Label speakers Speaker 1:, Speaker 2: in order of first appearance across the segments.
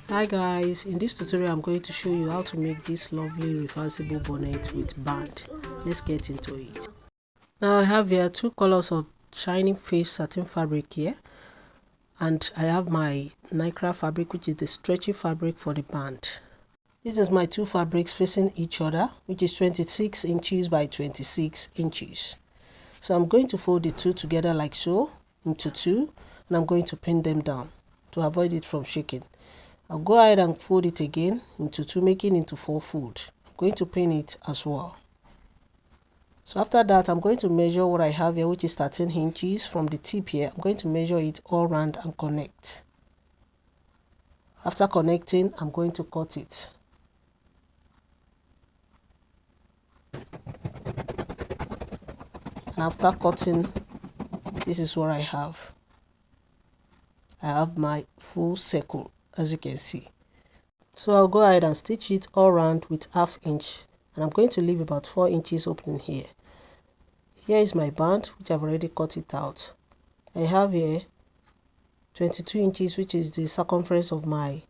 Speaker 1: Hi guys, in this tutorial I'm going to show you how to make this lovely reversible bonnet with band. Let's get into it. Now I have here two colors of shining face satin fabric here, and I have my lycra fabric, which is the stretchy fabric for the band. This is my two fabrics facing each other, which is 26 inches by 26 inches. So I'm going to fold the two together like so into two, and I'm going to pin them down to avoid it from shaking. I'll go ahead and fold it again into two, making into 4 fold. I'm going to pin it as well. So after that, I'm going to measure what I have here, which is 13 inches from the tip here. I'm going to measure it all around and connect. After connecting, I'm going to cut it. And after cutting, this is what I have. I have my full circle, as you can see. So I'll go ahead and stitch it all around with 1/2 inch, and I'm going to leave about 4 inches opening here. Here is my band, which I've already cut it out. I have here 22 inches, which is the circumference of my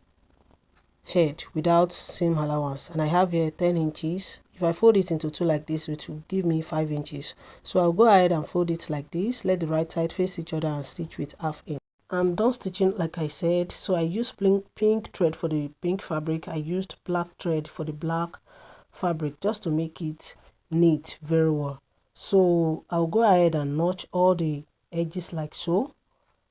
Speaker 1: head without seam allowance, and I have here 10 inches. If I fold it into two like this, it will give me 5 inches. So I'll go ahead and fold it like this, let the right side face each other, and stitch with 1/2 inch. I'm done stitching like I said. So I used pink thread for the pink fabric. I used black thread for the black fabric, just to make it neat very well. So I'll go ahead and notch all the edges like so,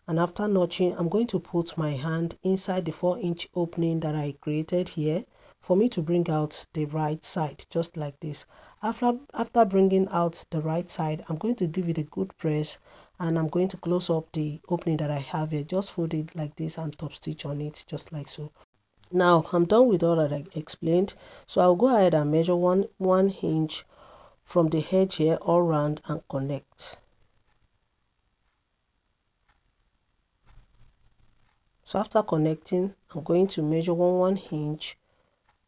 Speaker 1: and after notching, I'm going to put my hand inside the 4-inch opening that I created here for me to bring out the right side, just like this. After bringing out the right side, I'm going to give it a good press, and I'm going to close up the opening that I have here. Just fold it like this and top stitch on it, just like so. Now I'm done with all that I explained, so I'll go ahead and measure one inch from the edge here all around and connect. So after connecting, I'm going to measure one inch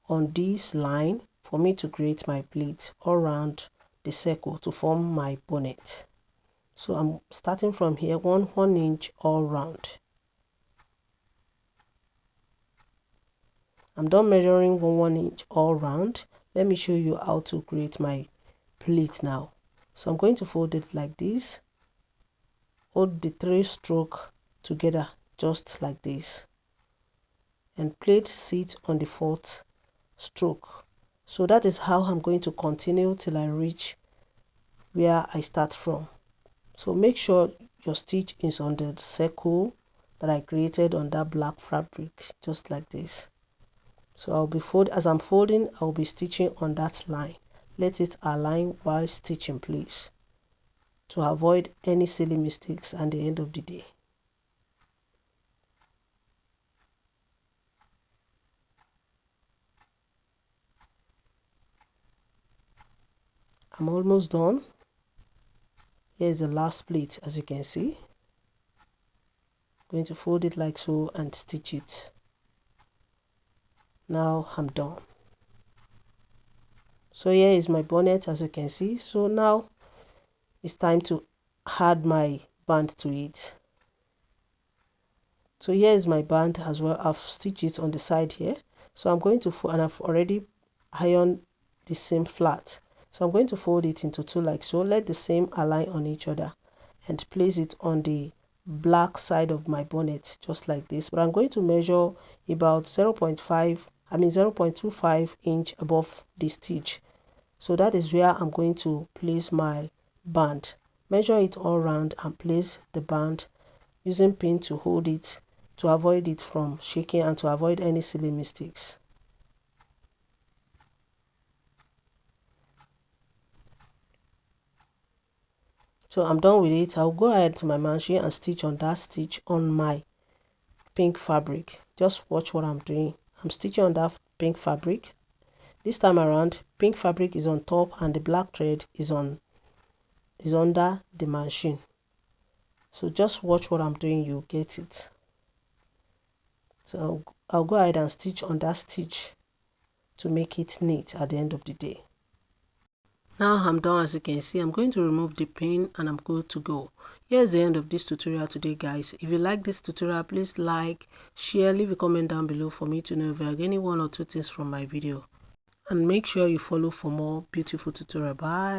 Speaker 1: on this line for me to create my pleat all around the circle to form my bonnet. So I'm starting from here, one inch all round. I'm done measuring one inch all round. Let me show you how to create my pleat now. So I'm going to fold it like this, hold the 3 stroke together just like this, and pleat sit on the 4th stroke. So that is how I'm going to continue till I reach where I start from. So make sure your stitch is on the circle that I created on that black fabric, just like this. So I'll be as I'm folding, I'll be stitching on that line. Let it align while stitching, please, to avoid any silly mistakes at the end of the day. I'm almost done. Here is the last pleat, as you can see. I'm going to fold it like so and stitch it. Now I'm done. So here is my bonnet, as you can see. So now it's time to add my band to it. So here is my band as well. I've stitched it on the side here. So I'm going to fold, and I've already ironed the seam flat. So I'm going to fold it into two like so. Let the seam align on each other and place it on the black side of my bonnet, just like this. But I'm going to measure about 0.25 inch above the stitch. So that is where I'm going to place my band. Measure it all around and place the band using pin to hold it, to avoid it from shaking and to avoid any silly mistakes. So I'm done with it. I'll go ahead to my machine and stitch on that stitch on my pink fabric. Just watch what I'm doing. I'm stitching on that pink fabric. This time around, pink fabric is on top and the black thread is under the machine. So just watch what I'm doing, you'll get it. So I'll go ahead and stitch on that stitch to make it neat at the end of the day. Now I'm done. As you can see, I'm going to remove the pin and I'm good to go. Here's the end of this tutorial today, guys. If you like this tutorial, please like, share, leave a comment down below for me to know if you're getting 1 or 2 things from my video, and make sure you follow for more beautiful tutorial. Bye.